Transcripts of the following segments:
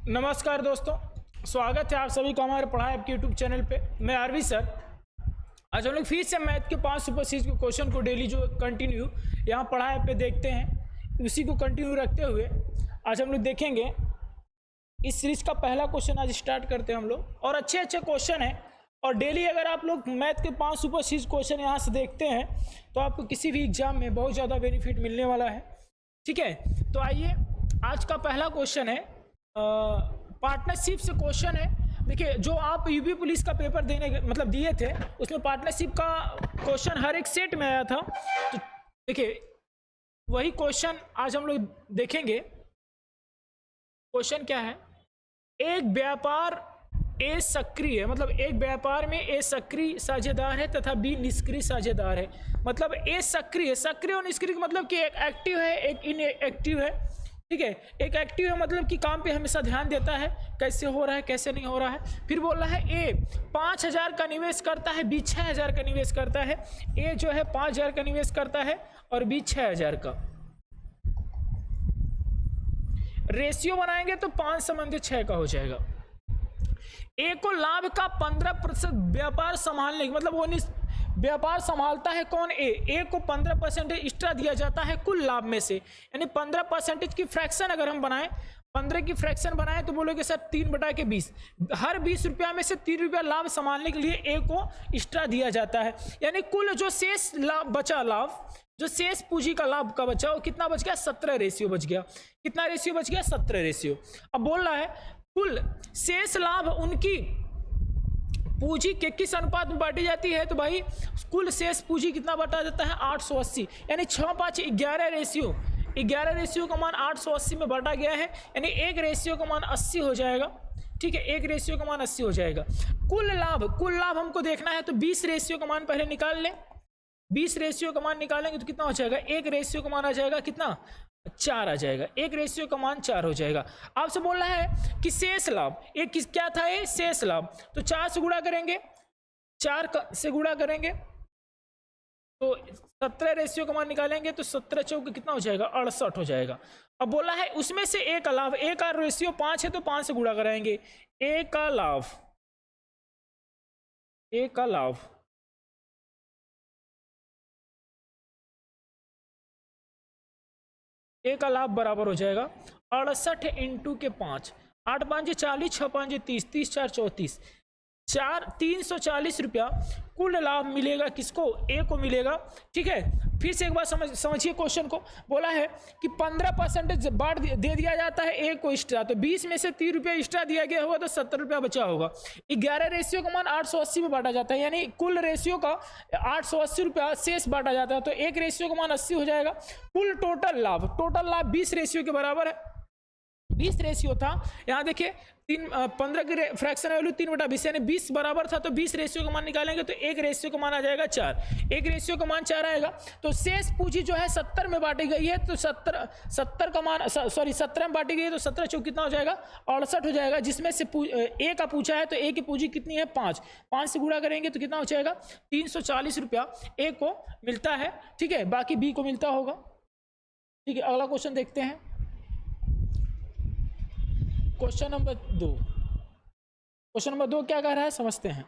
नमस्कार दोस्तों, स्वागत है आप सभी का हमारे पढ़ाई आपके यूट्यूब चैनल पे। मैं आरवी सर। आज हम लोग फिर से मैथ के 5 सुपर सीरीज के क्वेश्चन को डेली जो कंटिन्यू यहाँ पढ़ाई पे देखते हैं, उसी को कंटिन्यू रखते हुए आज हम लोग देखेंगे। इस सीरीज का पहला क्वेश्चन आज स्टार्ट करते हैं हम लोग, और अच्छे अच्छे क्वेश्चन हैं। और डेली अगर आप लोग मैथ के 5 सुपर सीरीज क्वेश्चन यहाँ से देखते हैं तो आपको किसी भी एग्जाम में बहुत ज़्यादा बेनिफिट मिलने वाला है। ठीक है, तो आइए आज का पहला क्वेश्चन है, पार्टनरशिप से क्वेश्चन है। देखिए, जो आप यूपी पुलिस का पेपर देने मतलब दिए थे, उसमें पार्टनरशिप का क्वेश्चन हर एक सेट में आया था। तो देखिए, वही क्वेश्चन आज हम लोग देखेंगे। क्वेश्चन क्या है? एक व्यापार ए सक्रिय, मतलब एक व्यापार में ए सक्रिय साझेदार है तथा बी निष्क्रिय साझेदार है। मतलब ए सक्रिय और निष्क्रिय मतलब कि एक एक्टिव है, एक इनएक्टिव है। ठीक है, एक एक्टिव है मतलब कि काम पे हमेशा ध्यान देता है, कैसे हो रहा है कैसे नहीं हो रहा है। फिर बोल रहा है ए 5,000 का निवेश करता है, बी 6,000 का निवेश करता है। ए जो है 5,000 का निवेश करता है और बी 6,000 का। रेशियो बनाएंगे तो 5:6 का हो जाएगा। ए को लाभ का 15% व्यापार संभालने की, मतलब वो व्यापार संभालता है कौन? ए को 15% एक्स्ट्रा दिया जाता है कुल लाभ में से। यानी 15% की फ्रैक्शन अगर हम बनाएं, 15 की फ्रैक्शन बनाएं तो बोलोगे सर 3/20। हर 20 रुपया में से 3 रुपया लाभ संभालने के लिए ए को एक्स्ट्रा दिया जाता है। यानी कुल जो शेष लाभ बचा, जो शेष पूंजी का लाभ का बचा, वो कितना बच गया? 17 रेशियो बच गया। कितना रेशियो बच गया? 17 रेशियो। अब बोल रहा है कुल शेष लाभ उनकी पूंजी के किस अनुपात में बांटी जाती है? तो भाई कुल शेष पूंजी कितना बांटा जाता है? 880। यानी 6-5 11 रेशियो, 11 रेशियो का मान 880 में बांटा गया है। यानी एक रेशियो का मान 80 हो जाएगा। ठीक है, एक रेशियो का मान 80 हो जाएगा। कुल लाभ हमको देखना है तो 20 रेशियो का मान पहले निकाल लें। 20 रेशियो का मान निकालेंगे तो कितना हो जाएगा? एक रेशियो का मान आ जाएगा कितना? 4 आ जाएगा। एक रेशियो का मान 4 हो जाएगा। आपसे बोल रहा है कि शेष लाभ, एक क्या था? ये शेष लाभ। तो 4 से गुणा करेंगे, 4 से गुणा करेंगे तो 17 रेशियो का मान निकालेंगे तो 17 चौक कितना हो जाएगा? 68 हो जाएगा। अब बोला है उसमें से ए का लाभ, ए का रेशियो 5 है तो 5 से गुणा कराएंगे। ए का लाभ ए का लाभ बराबर हो जाएगा 68 इंटू के 5। 8 5 40, 6 5 30, 30 4 34, 340 रुपया कुल लाभ मिलेगा। किसको? ए को मिलेगा। ठीक है, फिर से एक बार समझिए क्वेश्चन को। बोला है कि 15% बांट दे दिया जाता है ए को एक्स्ट्रा, तो 20 में से 3 रुपया एक्स्ट्रा दिया गया होगा तो 70 रुपया बचा होगा। 11 रेशियो का मान 880 में बांटा जाता है, यानी कुल रेशियो का 880 रुपया शेष बांटा जाता है, तो एक रेशियो का मान 80 हो जाएगा। कुल टोटल लाभ 20 रेशियो के बराबर है। 20 रेशियो था, यहाँ देखिए 15 की फ्रैक्शन वैल्यू 3/20, यानी 20 बराबर था, तो 20 रेशियो का मान निकालेंगे तो एक रेशियो का मान आ जाएगा 4। एक रेशियो का मान 4 आएगा। तो शेष पूंजी जो है 70 में बांटी गई है, तो 70 का मान 17 में बांटी गई है, तो 17 चौक कितना हो जाएगा? 68 हो जाएगा। जिसमें से ए का पूछा है तो ए की पूंजी कितनी है? 5 से गुणा करेंगे तो कितना हो जाएगा? 340 रुपया ए को मिलता है। ठीक है, बाकी बी को मिलता होगा। ठीक है, अगला क्वेश्चन देखते हैं। क्वेश्चन नंबर 2 क्या कह रहा है समझते हैं।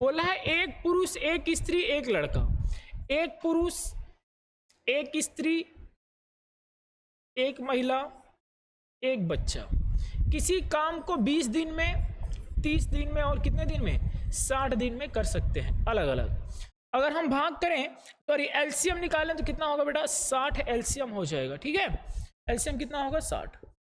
बोला है एक पुरुष, एक स्त्री, एक लड़का। एक पुरुष, एक स्त्री, एक महिला, एक बच्चा किसी काम को 20 दिन में, 30 दिन में और कितने दिन में? 60 दिन में कर सकते हैं अलग अलग। अगर हम भाग करें तो एलसीएम निकालें तो कितना होगा बेटा? 60 एलसीएम हो जाएगा। ठीक है, एलसीएम कितना होगा? 60।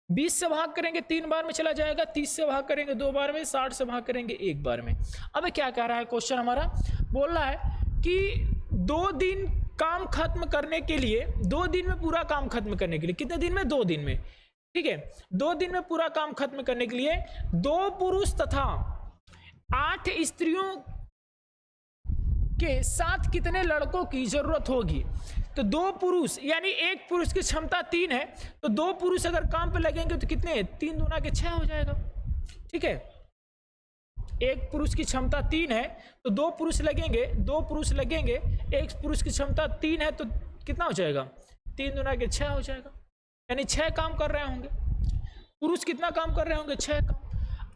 20 से भाग करेंगे 3 बार में चला जाएगा, 30 से भाग करेंगे 2 बार में, 60 से भाग करेंगे 1 बार में। अब क्या कह रहा है क्वेश्चन हमारा? बोल रहा है कि 2 दिन काम खत्म करने के लिए, 2 दिन में पूरा काम खत्म करने के लिए, कितने दिन में? 2 दिन में। ठीक है, 2 दिन में पूरा काम खत्म करने के लिए 2 पुरुष तथा 8 स्त्रियों के साथ कितने लड़कों की जरूरत होगी? तो 2 पुरुष, यानी एक पुरुष की क्षमता 3 है, तो 2 पुरुष अगर काम पे लगेंगे तो कितने? 3 दूना के 6 हो जाएगा। ठीक है, एक पुरुष की क्षमता 3 है तो 2 पुरुष लगेंगे, एक पुरुष की क्षमता 3 है तो कितना हो जाएगा? 3 दूना के 6 हो जाएगा। यानी 6 काम कर रहे होंगे। पुरुष कितना काम कर रहे होंगे, 6 काम।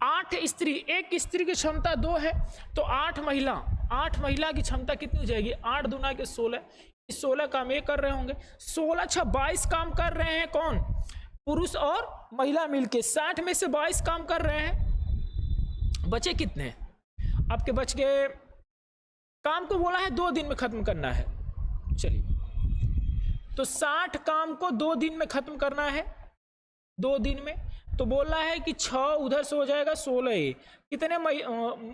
8 स्त्री, एक स्त्री की क्षमता 2 है तो 8 महिला की क्षमता कितनी हो जाएगी, 8 दूना के 16, 16 काम ये कर रहे होंगे। 16 6 22 काम कर रहे हैं कौन, पुरुष और महिला मिलके। 60 में से 22 काम कर रहे हैं, बचे कितने आपके, बच गए, काम को बोला है 2 दिन में खत्म करना है। चलिए तो 60 काम को 2 दिन में खत्म करना है, 2 दिन में, तो बोल रहा है कि 6 उधर से हो जाएगा 16, कितने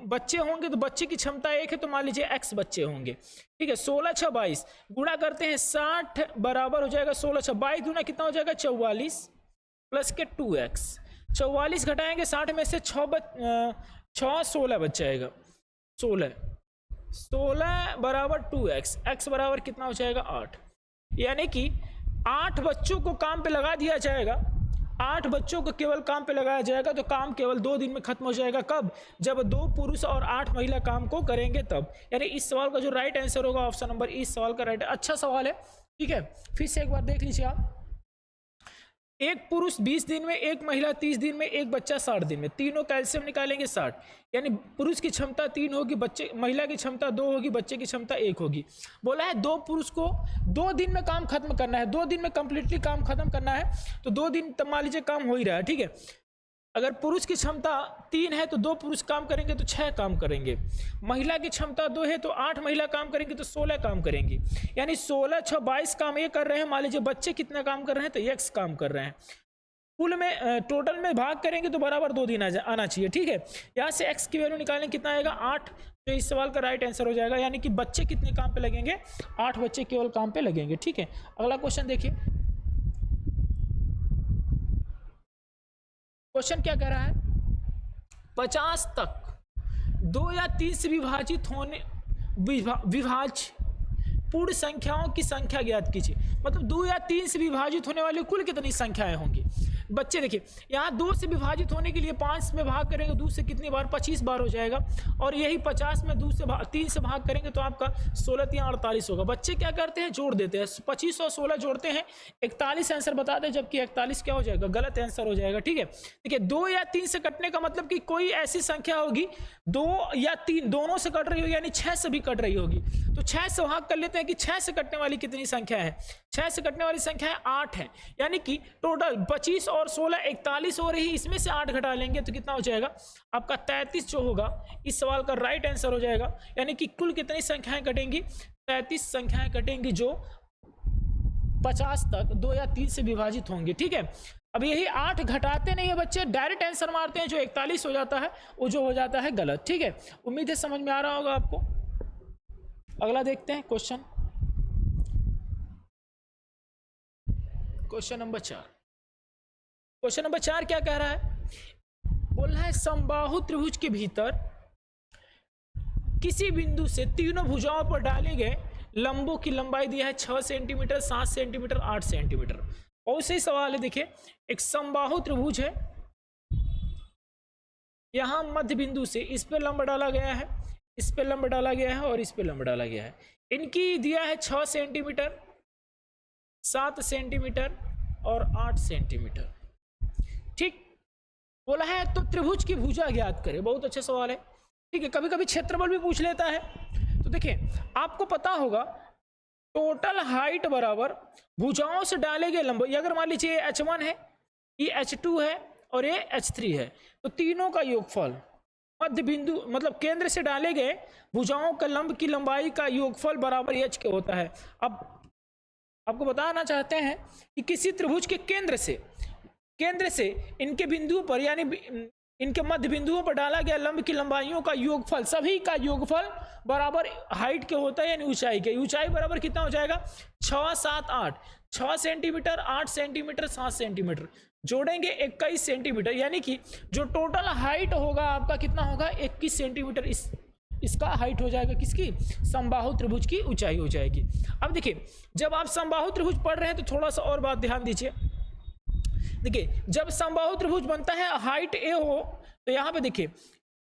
बच्चे होंगे, तो बच्चे की क्षमता 1 है तो मान लीजिए x बच्चे होंगे, ठीक है। 16 6 22 गुणा करते हैं, 60 बराबर हो जाएगा 16 6 22 गुना कितना हो जाएगा 44 प्लस के 2x। 44 घटाएंगे 60 में से 6 16 बच जाएगा, 16 बराबर 2x, x बराबर कितना हो जाएगा 8। यानी कि 8 बच्चों को काम पे लगा दिया जाएगा, 8 बच्चों को केवल काम पे लगाया जाएगा तो काम केवल 2 दिन में खत्म हो जाएगा। कब, जब 2 पुरुष और 8 महिला काम को करेंगे तब। यानी इस सवाल का जो राइट आंसर होगा ऑप्शन नंबर, इस सवाल का राइट। अच्छा सवाल है, ठीक है। फिर से एक बार देख लीजिए आप, एक पुरुष 20 दिन में, एक महिला 30 दिन में, एक बच्चा 60 दिन में, तीनों कैल्शियम निकालेंगे 60, यानी पुरुष की क्षमता 3 होगी, बच्चे महिला की क्षमता 2 होगी, बच्चे की क्षमता 1 होगी। बोला है 2 पुरुष को 2 दिन में काम खत्म करना है, 2 दिन में कंप्लीटली काम खत्म करना है, तो 2 दिन तब मान लीजिए काम हो ही रहा है, ठीक है। अगर पुरुष की क्षमता 3 है तो 2 पुरुष काम करेंगे तो 6 काम करेंगे, महिला की क्षमता 2 है तो 8 महिला काम करेंगे तो 16 काम करेंगी, यानी 16 6 22 काम ये कर रहे हैं। मान लीजिए बच्चे कितना काम कर रहे हैं, तो x काम कर रहे हैं। कुल में टोटल में भाग करेंगे तो बराबर 2 दिन आना चाहिए, ठीक है। यहाँ से x की वैल्यू निकालने कितना आएगा 8, तो इस सवाल का राइट आंसर हो जाएगा। यानी कि बच्चे कितने काम पे लगेंगे, 8 बच्चे केवल काम पे लगेंगे, ठीक है। अगला क्वेश्चन देखिए, क्वेश्चन क्या कह रहा है, 50 तक 2 या 3 से विभाजित होने विभाज्य पूर्ण संख्याओं की संख्या ज्ञात कीजिए। मतलब 2 या 3 से विभाजित होने वाली कुल कितनी संख्याएं होंगी। बच्चे देखिए, यहाँ 2 से विभाजित होने के लिए 5 में भाग करेंगे, 2 से कितनी बार, 25 बार हो जाएगा, और यही 50 में 3 से भाग करेंगे तो आपका 16 3 48 होगा। बच्चे क्या करते हैं, जोड़ देते हैं, 25 और 16 जोड़ते हैं, 41 आंसर बताते हैं, जबकि 41 क्या हो जाएगा, गलत आंसर हो जाएगा, ठीक है। देखिए 2 या 3 से कटने का मतलब कि कोई ऐसी संख्या होगी 2 या 3 दोनों से कट रही होगी, यानी 6 से भी कट रही होगी, तो 6 से भाग कर लेते हैं कि 6 से कटने वाली कितनी संख्या है, 6 से कटने वाली संख्या है 8 है, यानी कि टोटल 25 और 16 41 हो रही, इसमें से 8 घटा लेंगे तो कितना हो जाएगा आपका 33 जो होगा इस सवाल का राइट आंसर हो जाएगा। यानी कि कुल कितनी संख्याएं कटेंगी, 33 संख्याएं कटेंगी जो 50 तक 2 या 3 से विभाजित होंगी, ठीक है। अब यही 8 घटाते नहीं है बच्चे, डायरेक्ट आंसर मारते हैं, जो 41 हो जाता है वो जो हो जाता है गलत, ठीक है। उम्मीद है समझ में आ रहा होगा आपको। अगला देखते हैं क्वेश्चन नंबर 4। क्वेश्चन नंबर 4 क्या कह रहा है, बोल रहा है समबाहु त्रिभुज के भीतर किसी बिंदु से तीनों भुजाओं पर डाले गए लंबों की लंबाई दिया है 6 सेंटीमीटर, 7 सेंटीमीटर, 8 सेंटीमीटर। और सही सवाल है, देखिए एक समबाहु त्रिभुज है, यहां मध्य बिंदु से इस पे लंब डाला गया है, इस पे लंब डाला गया है और इस पे लंब डाला गया है। इनकी दिया है 6 सेंटीमीटर, 7 सेंटीमीटर और 8 सेंटीमीटर, ठीक। बोला है तो त्रिभुज की भुजा ज्ञात करें। बहुत अच्छा सवाल है, ठीक है। कभी कभी क्षेत्रफल भी पूछ लेता है। तो देखिए आपको पता होगा टोटल हाइट बराबर भुजाओं से डाले गए लंब, अगर मान लीजिए h1 है, ये h2 है और ये h3 है, तो तीनों का योगफल मध्य बिंदु मतलब केंद्र से डाले गए भुजाओं का लंब की लंबाई का योगफल बराबर h के होता है। अब आपको बताना चाहते हैं कि किसी त्रिभुज के केंद्र से इनके बिंदुओं पर यानी इनके मध्य बिंदुओं पर डाला गया लंब की लंबाइयों का योगफल, सभी का योगफल बराबर हाइट के होता है, यानी ऊंचाई के। ऊंचाई बराबर कितना हो जाएगा 6 7 8, 6 सेंटीमीटर, 8 सेंटीमीटर, 7 सेंटीमीटर, जोड़ेंगे 21 सेंटीमीटर, यानी कि जो टोटल हाइट होगा आपका कितना होगा 21 सेंटीमीटर। इसका हाइट हो जाएगा किसकी, समबाहु त्रिभुज की ऊंचाई हो जाएगी। अब देखिए जब आप समबाहु त्रिभुज पढ़ रहे हैं तो थोड़ा सा और बात ध्यान दीजिए। देखिए जब समबाहु त्रिभुज बनता है हाइट a हो, तो यहाँ पे देखिए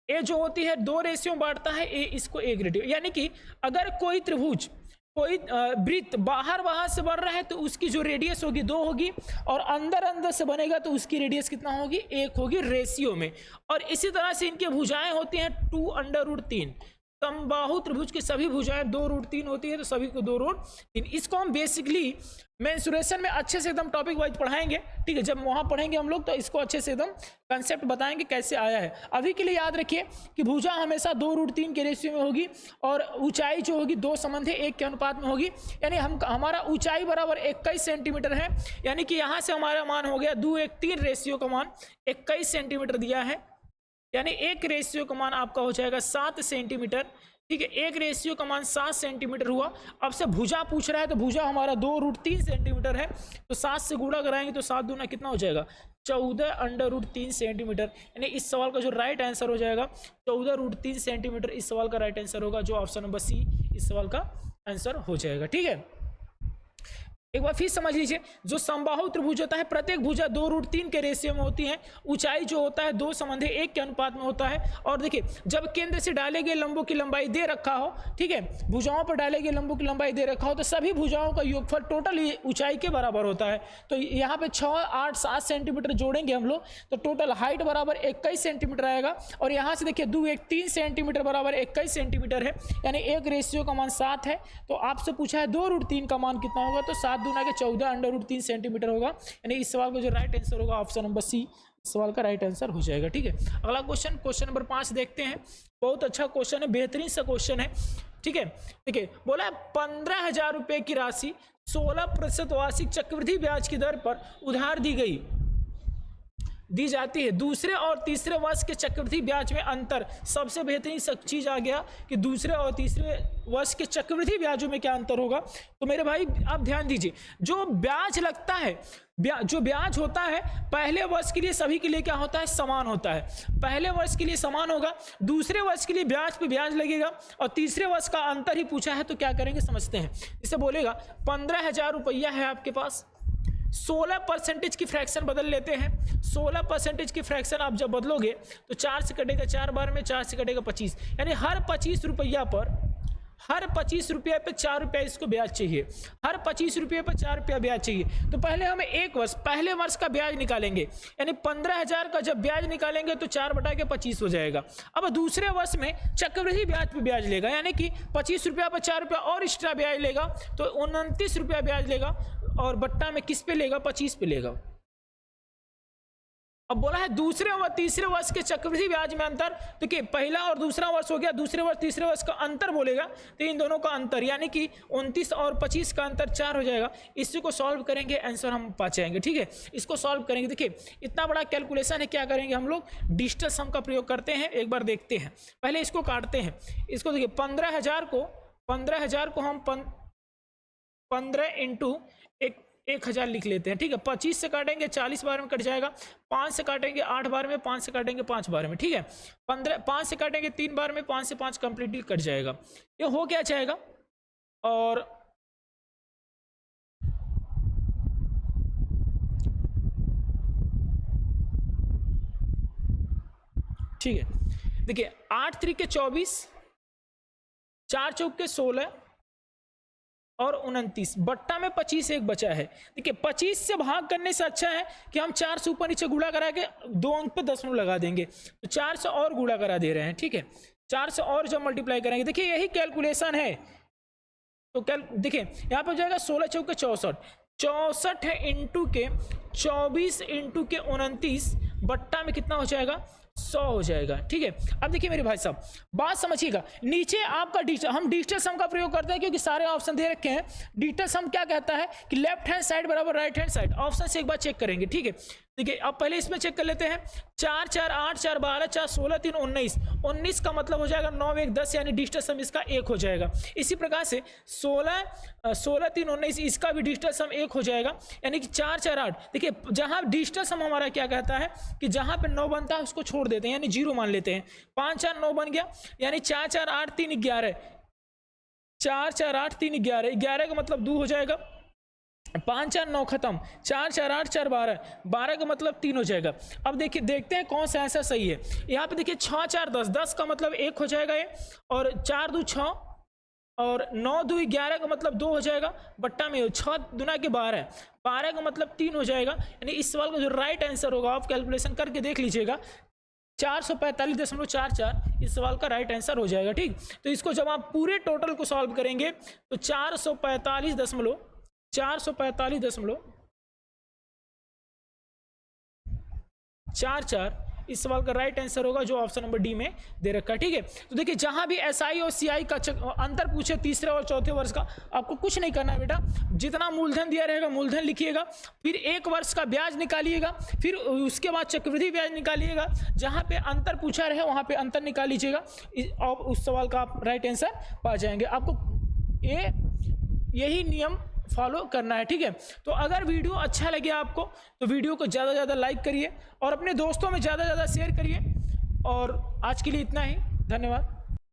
a जो होती है 2 रेशियो बांटता है, a इसको 1 रेशियो, यानी कि अगर कोई त्रिभुज कोई वृत्त बाहर से बन रहा है तो उसकी जो रेडियस होगी 2 होगी, और अंदर से बनेगा तो उसकी रेडियस कितना होगी, 1 होगी रेशियो में। और इसी तरह से इनके भुजाएं होती हैं 2√3। समबाहु त्रिभुज की सभी भुजाएं 2√3 होती है, तो सभी को 2√3। इसको हम बेसिकली मेंसुरेशन में अच्छे से एकदम टॉपिक वाइज पढ़ाएंगे, ठीक है। जब वहां पढ़ेंगे हम लोग तो इसको अच्छे से एकदम कंसेप्ट बताएंगे कैसे आया है। अभी के लिए याद रखिए कि भुजा हमेशा 2√3 के रेशियो में होगी, और ऊंचाई जो होगी 2 संबंधी 1 के अनुपात में होगी। यानी हमारा ऊंचाई बराबर 21 सेंटीमीटर है, यानी कि यहाँ से हमारा मान हो गया 2:1:3 रेशियो का मान 21 सेंटीमीटर दिया है, यानी 1 रेशियो का मान आपका हो जाएगा 7 सेंटीमीटर, ठीक है। 1 रेशियो का मान 7 सेंटीमीटर हुआ। अब से भुजा पूछ रहा है तो भुजा हमारा 2√3 सेंटीमीटर है, तो 7 से गुणा कराएंगे तो 7 दूना कितना हो जाएगा, 14√3 सेंटीमीटर। यानी इस सवाल का जो राइट आंसर हो जाएगा 14√3 सेंटीमीटर, इस सवाल का राइट आंसर होगा, जो ऑप्शन नंबर सी इस सवाल का आंसर हो जाएगा, ठीक है। एक बार फिर समझ लीजिए, जो समबाहु त्रिभुज होता है प्रत्येक भुजा 2√3 के रेशियो में होती है, ऊंचाई जो होता है 2 संबंधी 1 के अनुपात में होता है। और देखिए जब केंद्र से डाले गए लंबों की लंबाई दे रखा हो, ठीक है, भुजाओं पर डाले गए लंबों की लंबाई दे रखा हो, तो सभी भुजाओं का योगफल टोटल ऊंचाई के बराबर होता है। तो यहाँ पे 6, 8, 7 सेंटीमीटर जोड़ेंगे हम लोग तो टोटल हाइट बराबर 21 सेंटीमीटर आएगा। और यहाँ से देखिए 2:1:3 सेंटीमीटर बराबर 21 सेंटीमीटर है, यानी 1 रेशियो का मान 7 है। तो आपसे पूछा है 2√3 का मान कितना होगा, तो 7 दूना के 14√3 सेंटीमीटर होगा। यानी इस सवाल का जो राइट आंसर होगा ऑप्शन नंबर सी इस सवाल का राइट आंसर हो जाएगा, ठीक है। अगला क्वेश्चन नंबर 5 देखते हैं। बहुत अच्छा क्वेश्चन है, बेहतरीन सा क्वेश्चन है, ठीक है। देखिए बोला है 15,000 रुपए की राशि 16% वार्षिक चक्रवृद्धि ब्याज की दर पर उधार दी जाती है। दूसरे और तीसरे वर्ष के चक्रवृद्धि ब्याज में अंतर। सबसे बेहतरीन चीज आ गया कि दूसरे और तीसरे वर्ष के चक्रवृद्धि ब्याजों में क्या अंतर होगा। तो मेरे भाई आप ध्यान दीजिए, जो ब्याज लगता है, जो ब्याज होता है पहले वर्ष के लिए सभी के लिए क्या होता है, समान होता है। पहले वर्ष के लिए समान होगा, दूसरे वर्ष के लिए ब्याज पे ब्याज लगेगा, और तीसरे वर्ष का अंतर ही पूछा है तो क्या करेंगे समझते हैं। इसे बोलेगा 15,000 रुपया है आपके पास, 16% की फ्रैक्शन बदल लेते हैं। 16% की फ्रैक्शन आप जब बदलोगे तो 4 से कटेगा 4 बार में, 4 से कटेगा 25, यानी हर 25 रुपया पर 4 रुपया इसको ब्याज चाहिए। हर 25 रुपये पर 4 रुपया ब्याज चाहिए। तो पहले हमें पहले वर्ष का ब्याज निकालेंगे, यानी 15,000 का जब ब्याज निकालेंगे तो 4/25 हो जाएगा। अब दूसरे वर्ष में चक्रवृद्धि ब्याज पे ब्याज लेगा, यानी कि 25 रुपया पर 4 रुपया और एक्स्ट्रा ब्याज लेगा, तो 29 रुपया ब्याज लेगा, और बट्टा में किस पे लेगा, 25 पे लेगा। अब बोला है दूसरे और तीसरे वर्ष के चक्रवृद्धि ब्याज में अंतर। देखिए पहला और दूसरा वर्ष हो गया, दूसरे वर्ष तीसरे वर्ष का अंतर बोलेगा, तो इन दोनों का अंतर यानी कि 29 और 25 का अंतर 4 हो जाएगा। इसी को सॉल्व करेंगे, आंसर हम पा जाएंगे, ठीक है। इसको सॉल्व करेंगे, देखिए इतना बड़ा कैलकुलेशन है, क्या करेंगे हम लोग डिजिटल सम का प्रयोग करते हैं। एक बार देखते हैं, पहले इसको काटते हैं। इसको देखिए 15,000 को हम 15 इंटू 1,000 लिख लेते हैं, ठीक है। 25 से काटेंगे 40 बार में कट जाएगा, 5 से काटेंगे 8 बार में, 5 से काटेंगे 5 बार में, ठीक है। 5 से काटेंगे 3 बार में, 5 से 5 कंप्लीटली कट जाएगा। ये हो क्या जाएगा, और ठीक है। देखिए 8 त्रिक 24, 4 चौक के 16 और 29, बट्टा में 25 एक बचा है। देखिए 25 से भाग करने से अच्छा है कि हम 4 से ऊपर नीचे गुणा करा के 2 अंक पे 10 लगा देंगे, तो 4 से और गुणा करा दे रहे हैं, ठीक है। 4 से और जब मल्टीप्लाई करेंगे, देखिए यही कैलकुलेशन है। तो देखिए यहाँ पे हो जाएगा 16 चौक के 64, 64 इंटू के 24 इंटू के 29, बट्टा में कितना हो जाएगा, 100 हो जाएगा, ठीक है। अब देखिए मेरे भाई साहब बात समझिएगा, नीचे आपका हम डिजिटल सम का प्रयोग करते हैं क्योंकि सारे ऑप्शन दे रखे हैं। डिजिटल सम क्या कहता है कि लेफ्ट हैंड साइड बराबर राइट हैंड साइड। ऑप्शन से एक बार चेक करेंगे, ठीक है। देखिए अब पहले इसमें चेक कर लेते हैं। 4 4 8 4 12 4 16 3 19, 19 का मतलब हो जाएगा 9 1 10, यानी डिजिटल सम इसका 1 हो जाएगा। इसी प्रकार से 16 3 19 इसका भी डिजिटल सम 1 हो जाएगा, यानी कि 4 4 8। देखिए जहां डिजिटल सम हमारा क्या कहता है कि जहां पे 9 बनता है उसको छोड़ देते हैं, यानी 0 मान लेते हैं। 5 4 9 बन गया, यानी 4 4 8 3 11, 4 4 8 3 11, 11 का मतलब 2 हो जाएगा। 5 4 9 खत्म, 4 4 8 4 12, 12 का मतलब 3 हो जाएगा। अब देखिए देखते हैं कौन सा ऐसा सही है। यहाँ पे देखिए 6 4 10, 10 का मतलब 1 हो जाएगा ये, और 4 2 6, और 9 दूनी 11 का मतलब 2 हो जाएगा, बट्टा में 6 दुना के 12, 12 का मतलब 3 हो जाएगा। यानी इस सवाल का जो राइट आंसर होगा, आप कैलकुलेशन करके देख लीजिएगा, 445.44 इस सवाल का राइट आंसर हो जाएगा। ठीक, तो इसको जब आप पूरे टोटल को सॉल्व करेंगे तो 445.44 इस सवाल का राइट आंसर होगा, जो ऑप्शन नंबर डी में दे रखा है। ठीक है, तो देखिए जहां भी एसआई और सीआई का अंतर पूछे तीसरे और चौथे वर्ष का, आपको कुछ नहीं करना है बेटा, जितना मूलधन दिया रहेगा मूलधन लिखिएगा, फिर 1 वर्ष का ब्याज निकालिएगा, फिर उसके बाद चक्रवृद्धि ब्याज निकालिएगा, जहां पे अंतर पूछा रहे वहां पे अंतर निकाल लीजिएगा और उस सवाल का आप राइट आंसर पा जाएंगे। आपको यही नियम फॉलो करना है। ठीक है, तो अगर वीडियो अच्छा लगे आपको तो वीडियो को ज़्यादा से ज़्यादा लाइक करिए और अपने दोस्तों में ज़्यादा से ज़्यादा शेयर करिए। और आज के लिए इतना ही, धन्यवाद।